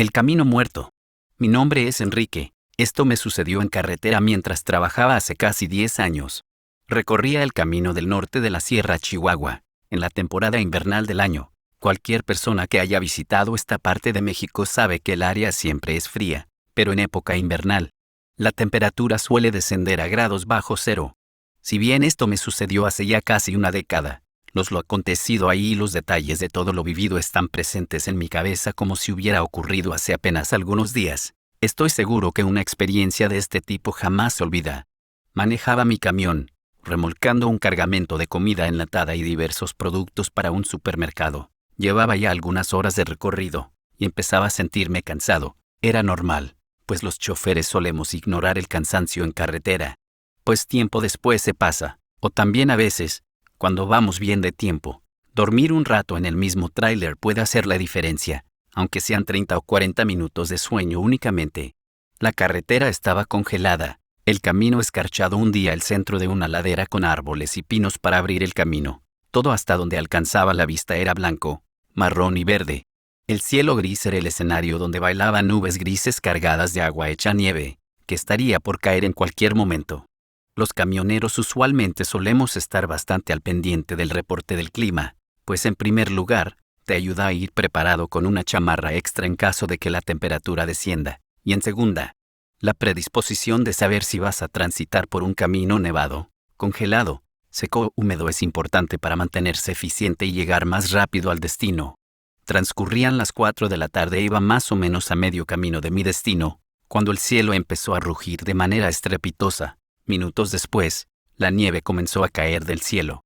El camino muerto. Mi nombre es Enrique. Esto me sucedió en carretera mientras trabajaba hace casi 10 años. Recorría el camino del norte de la Sierra Chihuahua, en la temporada invernal del año. Cualquier persona que haya visitado esta parte de México sabe que el área siempre es fría, pero en época invernal, la temperatura suele descender a grados bajo cero. Si bien esto me sucedió hace ya casi una década, lo acontecido ahí y los detalles de todo lo vivido están presentes en mi cabeza como si hubiera ocurrido hace apenas algunos días. Estoy seguro que una experiencia de este tipo jamás se olvida. Manejaba mi camión, remolcando un cargamento de comida enlatada y diversos productos para un supermercado. Llevaba ya algunas horas de recorrido, y empezaba a sentirme cansado. Era normal, pues los choferes solemos ignorar el cansancio en carretera. Pues tiempo después se pasa, o también a veces, cuando vamos bien de tiempo, dormir un rato en el mismo tráiler puede hacer la diferencia, aunque sean 30 o 40 minutos de sueño únicamente. La carretera estaba congelada, el camino escarchado hundía el centro de una ladera con árboles y pinos para abrir el camino. Todo hasta donde alcanzaba la vista era blanco, marrón y verde. El cielo gris era el escenario donde bailaban nubes grises cargadas de agua hecha nieve, que estaría por caer en cualquier momento. Los camioneros usualmente solemos estar bastante al pendiente del reporte del clima, pues en primer lugar, te ayuda a ir preparado con una chamarra extra en caso de que la temperatura descienda, y en segunda, la predisposición de saber si vas a transitar por un camino nevado, congelado, seco o húmedo es importante para mantenerse eficiente y llegar más rápido al destino. Transcurrían las 4 de la tarde e iba más o menos a medio camino de mi destino, cuando el cielo empezó a rugir de manera estrepitosa. Minutos después, la nieve comenzó a caer del cielo.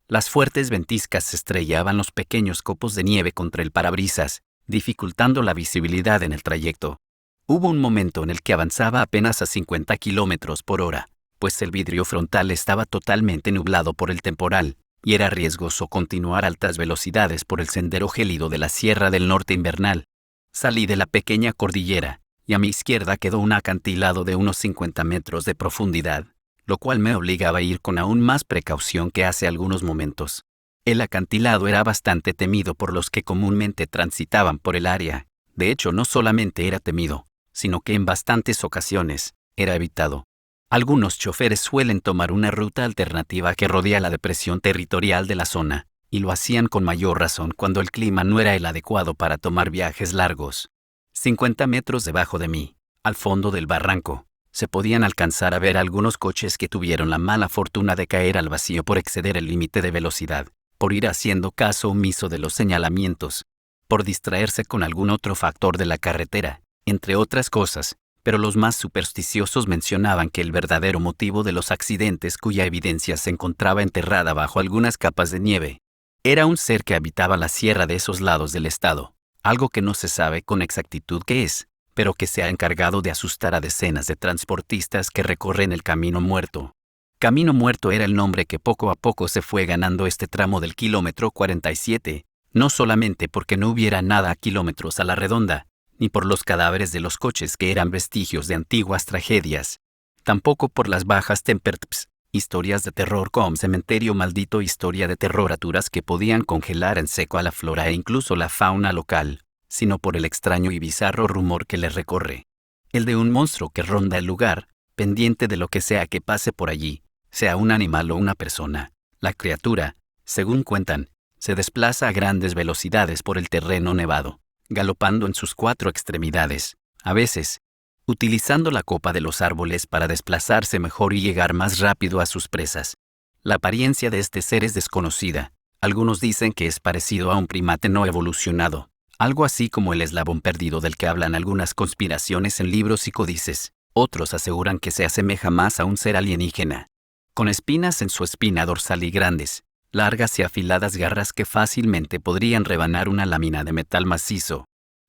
Las fuertes ventiscas estrellaban los pequeños copos de nieve contra el parabrisas, dificultando la visibilidad en el trayecto. Hubo un momento en el que avanzaba apenas a 50 kilómetros por hora, pues el vidrio frontal estaba totalmente nublado por el temporal, y era riesgoso continuar a altas velocidades por el sendero gélido de la Sierra del Norte invernal. Salí de la pequeña cordillera, y a mi izquierda quedó un acantilado de unos 50 metros de profundidad, lo cual me obligaba a ir con aún más precaución que hace algunos momentos. El acantilado era bastante temido por los que comúnmente transitaban por el área. De hecho, no solamente era temido, sino que en bastantes ocasiones era evitado. Algunos choferes suelen tomar una ruta alternativa que rodea la depresión territorial de la zona, y lo hacían con mayor razón cuando el clima no era el adecuado para tomar viajes largos. 50 metros debajo de mí, al fondo del barranco, se podían alcanzar a ver algunos coches que tuvieron la mala fortuna de caer al vacío por exceder el límite de velocidad, por ir haciendo caso omiso de los señalamientos, por distraerse con algún otro factor de la carretera, entre otras cosas, pero los más supersticiosos mencionaban que el verdadero motivo de los accidentes cuya evidencia se encontraba enterrada bajo algunas capas de nieve, era un ser que habitaba la sierra de esos lados del estado. Algo que no se sabe con exactitud qué es, pero que se ha encargado de asustar a decenas de transportistas que recorren el Camino Muerto. Camino Muerto era el nombre que poco a poco se fue ganando este tramo del kilómetro 47, no solamente porque no hubiera nada a kilómetros a la redonda, ni por los cadáveres de los coches que eran vestigios de antiguas tragedias, tampoco por las bajas temperaturas, historias de terror como Cementerio Maldito, historia de terroraturas que podían congelar en seco a la flora e incluso la fauna local, sino por el extraño y bizarro rumor que le recorre. El de un monstruo que ronda el lugar, pendiente de lo que sea que pase por allí, sea un animal o una persona. La criatura, según cuentan, se desplaza a grandes velocidades por el terreno nevado, galopando en sus 4 extremidades, a veces, utilizando la copa de los árboles para desplazarse mejor y llegar más rápido a sus presas. La apariencia de este ser es desconocida. Algunos dicen que es parecido a un primate no evolucionado, algo así como el eslabón perdido del que hablan algunas conspiraciones en libros y códices. Otros aseguran que se asemeja más a un ser alienígena, con espinas en su espina dorsal y grandes, largas y afiladas garras que fácilmente podrían rebanar una lámina de metal macizo.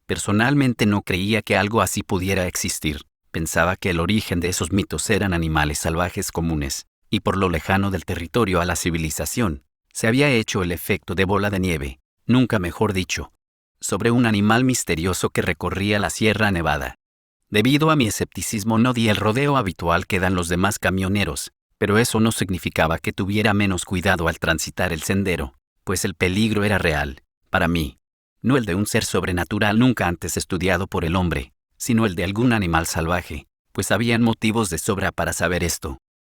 Personalmente no creía que algo así pudiera existir. Pensaba que el origen de esos mitos eran animales salvajes comunes, y por lo lejano del territorio a la civilización, se había hecho el efecto de bola de nieve, nunca mejor dicho, sobre un animal misterioso que recorría la Sierra Nevada. Debido a mi escepticismo no di el rodeo habitual que dan los demás camioneros, pero eso no significaba que tuviera menos cuidado al transitar el sendero, pues el peligro era real, para mí. no el de un ser sobrenatural nunca antes estudiado por el hombre, sino el de algún animal salvaje, pues habían motivos de sobra para saber esto.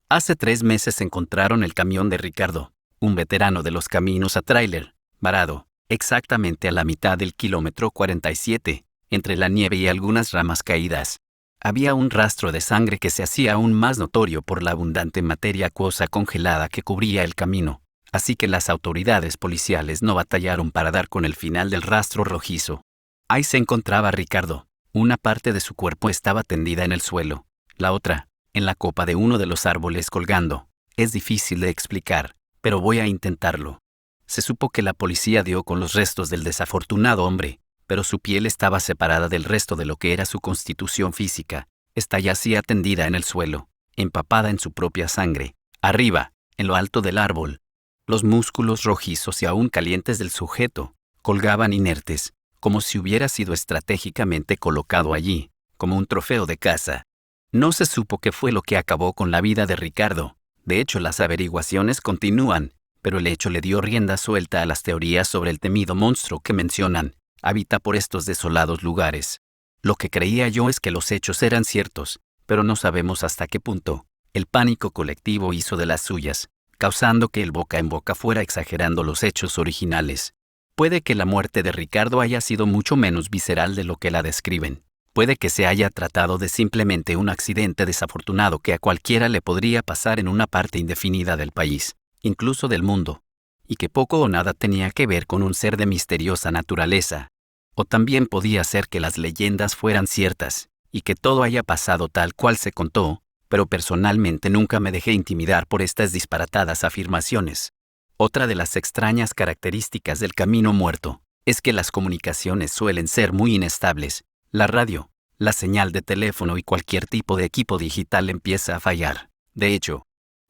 Hace 3 meses encontraron el camión de Ricardo, un veterano de los caminos a tráiler, varado, exactamente a la mitad del kilómetro 47, entre la nieve y algunas ramas caídas. Había un rastro de sangre que se hacía aún más notorio por la abundante materia acuosa congelada que cubría el camino, así que las autoridades policiales no batallaron para dar con el final del rastro rojizo. Ahí se encontraba Ricardo. Una parte de su cuerpo estaba tendida en el suelo, la otra, en la copa de uno de los árboles colgando. Es difícil de explicar, pero voy a intentarlo. Se supo que la policía dio con los restos del desafortunado hombre, pero su piel estaba separada del resto de lo que era su constitución física. Esta yacía tendida en el suelo, empapada en su propia sangre. Arriba, en lo alto del árbol, los músculos rojizos y aún calientes del sujeto colgaban inertes, como si hubiera sido estratégicamente colocado allí, como un trofeo de caza. No se supo qué fue lo que acabó con la vida de Ricardo. De hecho, las averiguaciones continúan, pero el hecho le dio rienda suelta a las teorías sobre el temido monstruo que mencionan. Habita por estos desolados lugares. Lo que creía yo es que los hechos eran ciertos, pero no sabemos hasta qué punto. El pánico colectivo hizo de las suyas, causando que el boca en boca fuera exagerando los hechos originales. Puede que la muerte de Ricardo haya sido mucho menos visceral de lo que la describen. Puede que se haya tratado de simplemente un accidente desafortunado que a cualquiera le podría pasar en una parte indefinida del país, incluso del mundo, y que poco o nada tenía que ver con un ser de misteriosa naturaleza. O también podía ser que las leyendas fueran ciertas, y que todo haya pasado tal cual se contó, pero personalmente nunca me dejé intimidar por estas disparatadas afirmaciones. Otra de las extrañas características del camino muerto es que las comunicaciones suelen ser muy inestables. La radio, la señal de teléfono y cualquier tipo de equipo digital empieza a fallar. De hecho,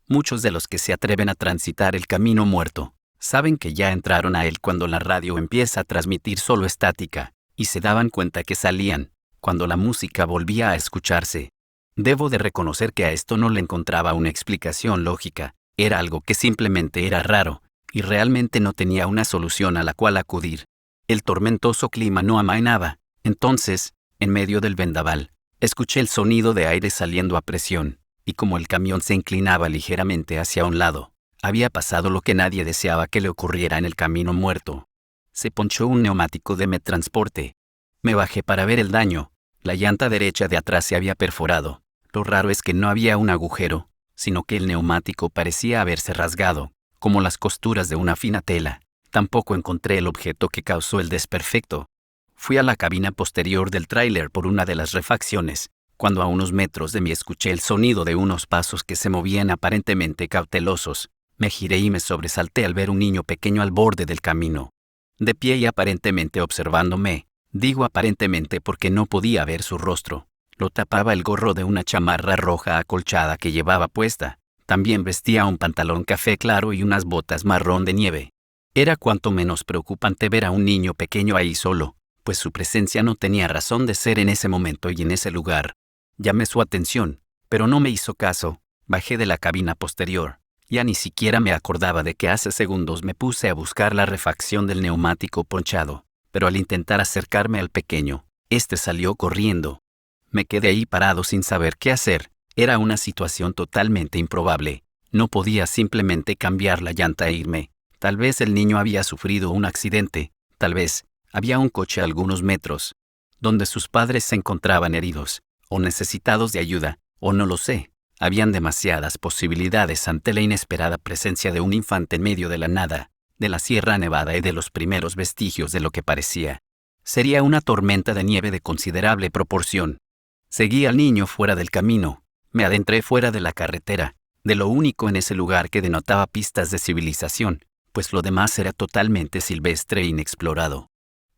muchos de los que se atreven a transitar el camino muerto saben que ya entraron a él cuando la radio empieza a transmitir solo estática, y se daban cuenta que salían cuando la música volvía a escucharse. Debo de reconocer que a esto no le encontraba una explicación lógica. Era algo que simplemente era raro, y realmente no tenía una solución a la cual acudir. El tormentoso clima no amainaba. Entonces, en medio del vendaval, escuché el sonido de aire saliendo a presión, y como el camión se inclinaba ligeramente hacia un lado, había pasado lo que nadie deseaba que le ocurriera en el camino muerto. Se ponchó un neumático de Medtransporte. Me bajé para ver el daño. La llanta derecha de atrás se había perforado. Lo raro es que no había un agujero, sino que el neumático parecía haberse rasgado, como las costuras de una fina tela. Tampoco encontré el objeto que causó el desperfecto. Fui a la cabina posterior del tráiler por una de las refacciones, cuando a unos metros de mí escuché el sonido de unos pasos que se movían aparentemente cautelosos. Me giré y me sobresalté al ver un niño pequeño al borde del camino, de pie y aparentemente observándome. Digo aparentemente porque no podía ver su rostro. Lo tapaba el gorro de una chamarra roja acolchada que llevaba puesta. También vestía un pantalón café claro y unas botas marrón de nieve. Era cuanto menos preocupante ver a un niño pequeño ahí solo, pues su presencia no tenía razón de ser en ese momento y en ese lugar. Llamé su atención, pero no me hizo caso. Bajé de la cabina posterior. Ya ni siquiera me acordaba de que hace segundos me puse a buscar la refacción del neumático ponchado, pero al intentar acercarme al pequeño, este salió corriendo. Me quedé ahí parado sin saber qué hacer. Era una situación totalmente improbable. No podía simplemente cambiar la llanta e irme. Tal vez el niño había sufrido un accidente. Tal vez había un coche a algunos metros, donde sus padres se encontraban heridos, o necesitados de ayuda, o no lo sé. Habían demasiadas posibilidades ante la inesperada presencia de un infante en medio de la nada, de la Sierra Nevada y de los primeros vestigios de lo que parecía. Sería una tormenta de nieve de considerable proporción. Seguí al niño fuera del camino. Me adentré fuera de la carretera, de lo único en ese lugar que denotaba pistas de civilización, pues lo demás era totalmente silvestre e inexplorado.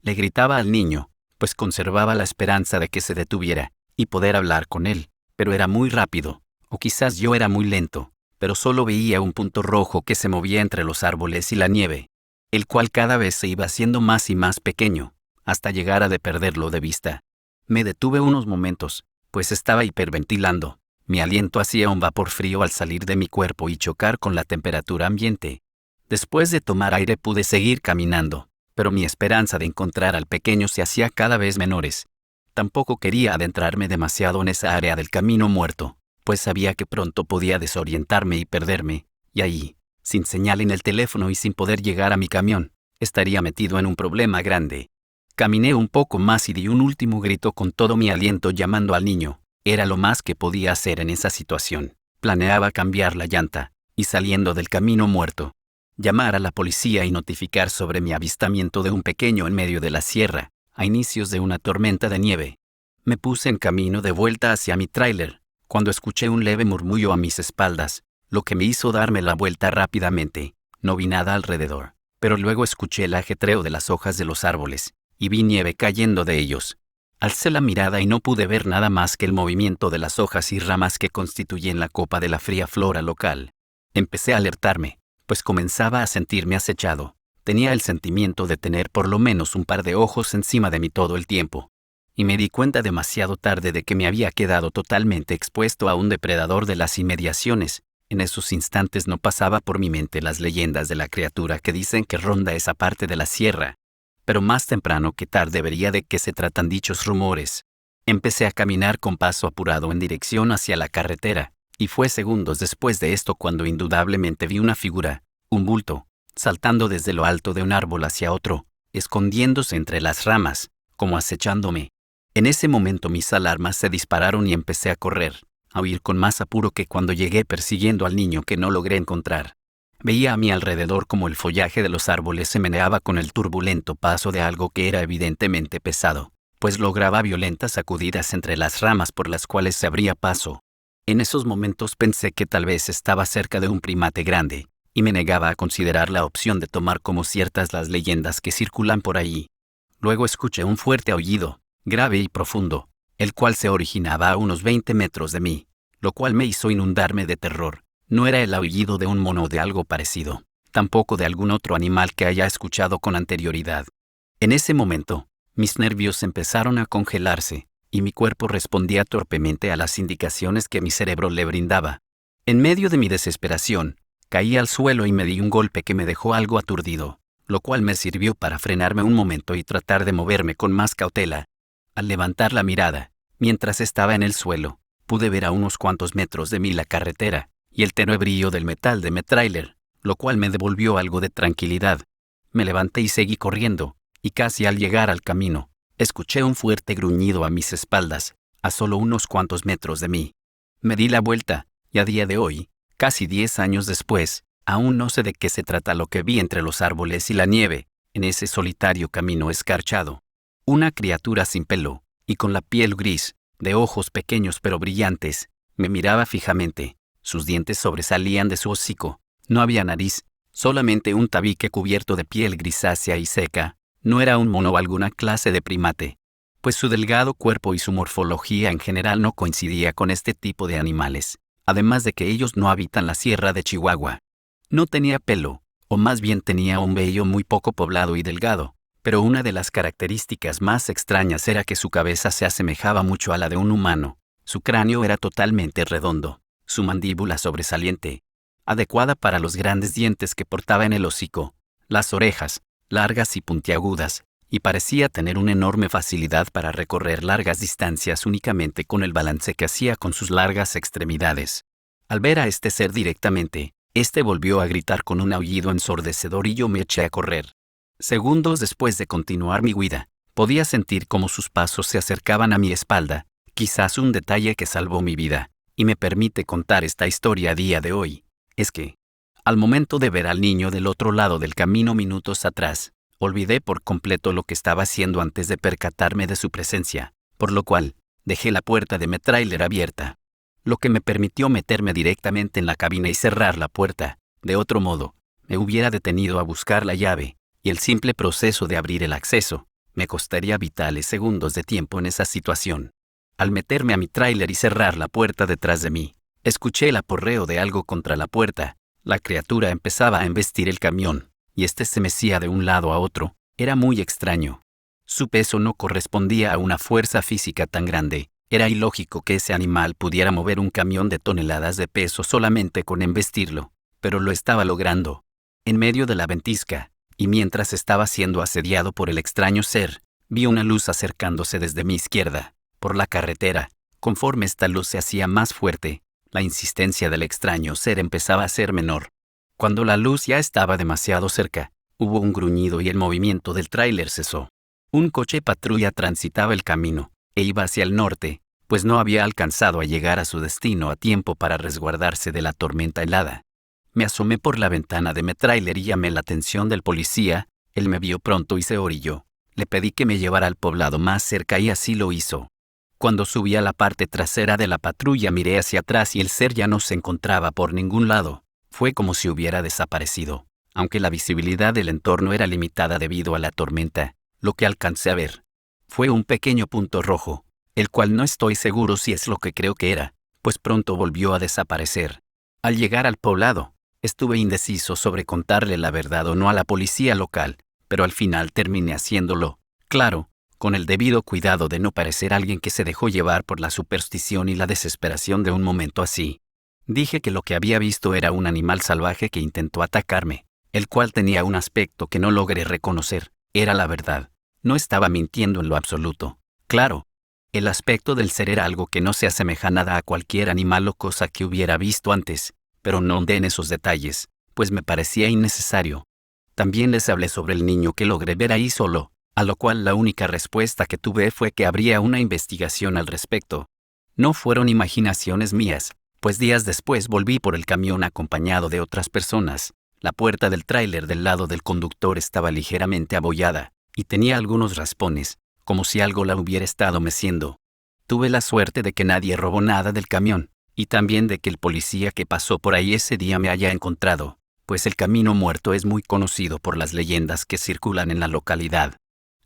Le gritaba al niño, pues conservaba la esperanza de que se detuviera y poder hablar con él, pero era muy rápido, o quizás yo era muy lento, pero solo veía un punto rojo que se movía entre los árboles y la nieve, el cual cada vez se iba haciendo más y más pequeño, hasta llegar a perderlo de vista. Me detuve unos momentos, pues estaba hiperventilando. Mi aliento hacía un vapor frío al salir de mi cuerpo y chocar con la temperatura ambiente. Después de tomar aire pude seguir caminando, pero mi esperanza de encontrar al pequeño se hacía cada vez menores. Tampoco quería adentrarme demasiado en esa área del camino muerto, pues sabía que pronto podía desorientarme y perderme, y ahí, sin señal en el teléfono y sin poder llegar a mi camión, estaría metido en un problema grande. Caminé un poco más y di un último grito con todo mi aliento llamando al niño. Era lo más que podía hacer en esa situación. Planeaba cambiar la llanta, y saliendo del camino muerto, llamar a la policía y notificar sobre mi avistamiento de un pequeño en medio de la sierra, a inicios de una tormenta de nieve. Me puse en camino de vuelta hacia mi tráiler, cuando escuché un leve murmullo a mis espaldas, lo que me hizo darme la vuelta rápidamente. No vi nada alrededor, pero luego escuché el ajetreo de las hojas de los árboles, y vi nieve cayendo de ellos. Alcé la mirada y no pude ver nada más que el movimiento de las hojas y ramas que constituyen la copa de la fría flora local. Empecé a alertarme, pues comenzaba a sentirme acechado. Tenía el sentimiento de tener por lo menos un par de ojos encima de mí todo el tiempo. Y me di cuenta demasiado tarde de que me había quedado totalmente expuesto a un depredador de las inmediaciones. En esos instantes no pasaba por mi mente las leyendas de la criatura que dicen que ronda esa parte de la sierra. Pero más temprano que tarde vería de qué se tratan dichos rumores. Empecé a caminar con paso apurado en dirección hacia la carretera, y fue segundos después de esto cuando indudablemente vi una figura, un bulto, saltando desde lo alto de un árbol hacia otro, escondiéndose entre las ramas, como acechándome. En ese momento mis alarmas se dispararon y empecé a correr, a huir con más apuro que cuando llegué persiguiendo al niño que no logré encontrar. Veía a mi alrededor como el follaje de los árboles se meneaba con el turbulento paso de algo que era evidentemente pesado, pues lograba violentas sacudidas entre las ramas por las cuales se abría paso. En esos momentos pensé que tal vez estaba cerca de un primate grande, y me negaba a considerar la opción de tomar como ciertas las leyendas que circulan por allí. Luego escuché un fuerte aullido, grave y profundo, el cual se originaba a unos 20 metros de mí, lo cual me hizo inundarme de terror. No era el aullido de un mono o de algo parecido, tampoco de algún otro animal que haya escuchado con anterioridad. En ese momento, mis nervios empezaron a congelarse, y mi cuerpo respondía torpemente a las indicaciones que mi cerebro le brindaba. En medio de mi desesperación, caí al suelo y me di un golpe que me dejó algo aturdido, lo cual me sirvió para frenarme un momento y tratar de moverme con más cautela. Al levantar la mirada, mientras estaba en el suelo, pude ver a unos cuantos metros de mí la carretera y el tenue brillo del metal de mi tráiler, lo cual me devolvió algo de tranquilidad. Me levanté y seguí corriendo, y casi al llegar al camino, escuché un fuerte gruñido a mis espaldas, a solo unos cuantos metros de mí. Me di la vuelta, y a día de hoy, casi 10 años después, aún no sé de qué se trata lo que vi entre los árboles y la nieve, en ese solitario camino escarchado. Una criatura sin pelo, y con la piel gris, de ojos pequeños pero brillantes, me miraba fijamente. Sus dientes sobresalían de su hocico. No había nariz, solamente un tabique cubierto de piel grisácea y seca. No era un mono o alguna clase de primate, pues su delgado cuerpo y su morfología en general no coincidía con este tipo de animales, además de que ellos no habitan la sierra de Chihuahua. No tenía pelo, o más bien tenía un vello muy poco poblado y delgado, pero una de las características más extrañas era que su cabeza se asemejaba mucho a la de un humano. Su cráneo era totalmente redondo. Su mandíbula sobresaliente, adecuada para los grandes dientes que portaba en el hocico, las orejas, largas y puntiagudas, y parecía tener una enorme facilidad para recorrer largas distancias únicamente con el balance que hacía con sus largas extremidades. Al ver a este ser directamente, este volvió a gritar con un aullido ensordecedor y yo me eché a correr. Segundos después de continuar mi huida, podía sentir cómo sus pasos se acercaban a mi espalda, quizás un detalle que salvó mi vida. Y me permite contar esta historia a día de hoy, es que, al momento de ver al niño del otro lado del camino minutos atrás, olvidé por completo lo que estaba haciendo antes de percatarme de su presencia, por lo cual, dejé la puerta de mi tráiler abierta, lo que me permitió meterme directamente en la cabina y cerrar la puerta. De otro modo, me hubiera detenido a buscar la llave, y el simple proceso de abrir el acceso, me costaría vitales segundos de tiempo en esa situación. Al meterme a mi tráiler y cerrar la puerta detrás de mí, escuché el aporreo de algo contra la puerta. La criatura empezaba a embestir el camión, y este se mecía de un lado a otro. Era muy extraño. Su peso no correspondía a una fuerza física tan grande. Era ilógico que ese animal pudiera mover un camión de toneladas de peso solamente con embestirlo, pero lo estaba logrando. En medio de la ventisca, y mientras estaba siendo asediado por el extraño ser, vi una luz acercándose desde mi izquierda, por la carretera. Conforme esta luz se hacía más fuerte, la insistencia del extraño ser empezaba a ser menor. Cuando la luz ya estaba demasiado cerca, hubo un gruñido y el movimiento del tráiler cesó. Un coche patrulla transitaba el camino, e iba hacia el norte, pues no había alcanzado a llegar a su destino a tiempo para resguardarse de la tormenta helada. Me asomé por la ventana de mi tráiler y llamé la atención del policía. Él me vio pronto y se orilló. Le pedí que me llevara al poblado más cerca y así lo hizo. Cuando subí a la parte trasera de la patrulla miré hacia atrás y el ser ya no se encontraba por ningún lado. Fue como si hubiera desaparecido. Aunque la visibilidad del entorno era limitada debido a la tormenta, lo que alcancé a ver fue un pequeño punto rojo, el cual no estoy seguro si es lo que creo que era, pues pronto volvió a desaparecer. Al llegar al poblado, estuve indeciso sobre contarle la verdad o no a la policía local, pero al final terminé haciéndolo, claro, con el debido cuidado de no parecer alguien que se dejó llevar por la superstición y la desesperación de un momento así. Dije que lo que había visto era un animal salvaje que intentó atacarme, el cual tenía un aspecto que no logré reconocer. Era la verdad. No estaba mintiendo en lo absoluto. Claro, el aspecto del ser era algo que no se asemeja nada a cualquier animal o cosa que hubiera visto antes, pero no ahondé en esos detalles, pues me parecía innecesario. También les hablé sobre el niño que logré ver ahí solo, a lo cual la única respuesta que tuve fue que habría una investigación al respecto. No fueron imaginaciones mías, pues días después volví por el camión acompañado de otras personas. La puerta del tráiler del lado del conductor estaba ligeramente abollada, y tenía algunos raspones, como si algo la hubiera estado meciendo. Tuve la suerte de que nadie robó nada del camión, y también de que el policía que pasó por ahí ese día me haya encontrado, pues el Camino Muerto es muy conocido por las leyendas que circulan en la localidad,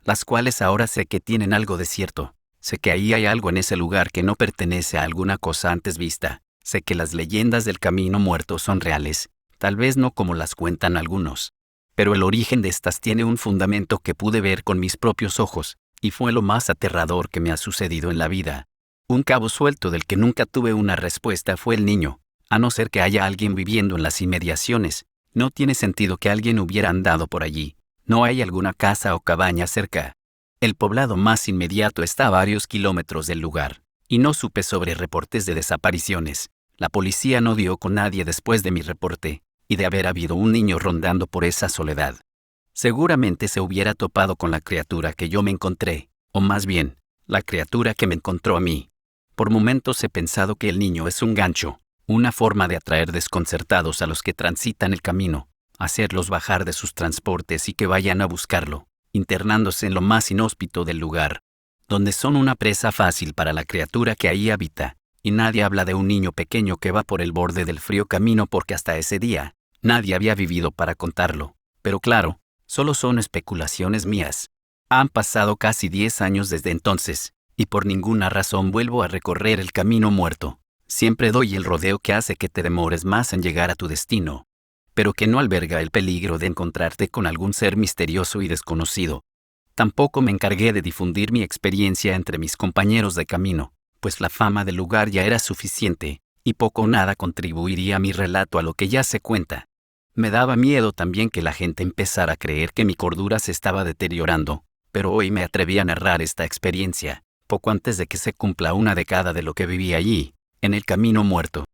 las cuales ahora sé que tienen algo de cierto. Sé que ahí hay algo en ese lugar que no pertenece a alguna cosa antes vista. Sé que las leyendas del Camino Muerto son reales, tal vez no como las cuentan algunos, pero el origen de estas tiene un fundamento que pude ver con mis propios ojos, y fue lo más aterrador que me ha sucedido en la vida. Un cabo suelto del que nunca tuve una respuesta fue el niño. A no ser que haya alguien viviendo en las inmediaciones, no tiene sentido que alguien hubiera andado por allí. No hay alguna casa o cabaña cerca. El poblado más inmediato está a varios kilómetros del lugar, y no supe sobre reportes de desapariciones. La policía no dio con nadie después de mi reporte, y de haber habido un niño rondando por esa soledad, seguramente se hubiera topado con la criatura que yo me encontré, o más bien, la criatura que me encontró a mí. Por momentos he pensado que el niño es un gancho, una forma de atraer desconcertados a los que transitan el camino, hacerlos bajar de sus transportes y que vayan a buscarlo, internándose en lo más inhóspito del lugar, donde son una presa fácil para la criatura que ahí habita, y nadie habla de un niño pequeño que va por el borde del frío camino porque hasta ese día, nadie había vivido para contarlo. Pero claro, solo son especulaciones mías. Han pasado casi 10 años desde entonces, y por ninguna razón vuelvo a recorrer el Camino Muerto. Siempre doy el rodeo que hace que te demores más en llegar a tu destino, pero que no alberga el peligro de encontrarte con algún ser misterioso y desconocido. Tampoco me encargué de difundir mi experiencia entre mis compañeros de camino, pues la fama del lugar ya era suficiente, y poco o nada contribuiría a mi relato a lo que ya se cuenta. Me daba miedo también que la gente empezara a creer que mi cordura se estaba deteriorando, pero hoy me atreví a narrar esta experiencia, poco antes de que se cumpla una década de lo que viví allí, en el Camino Muerto.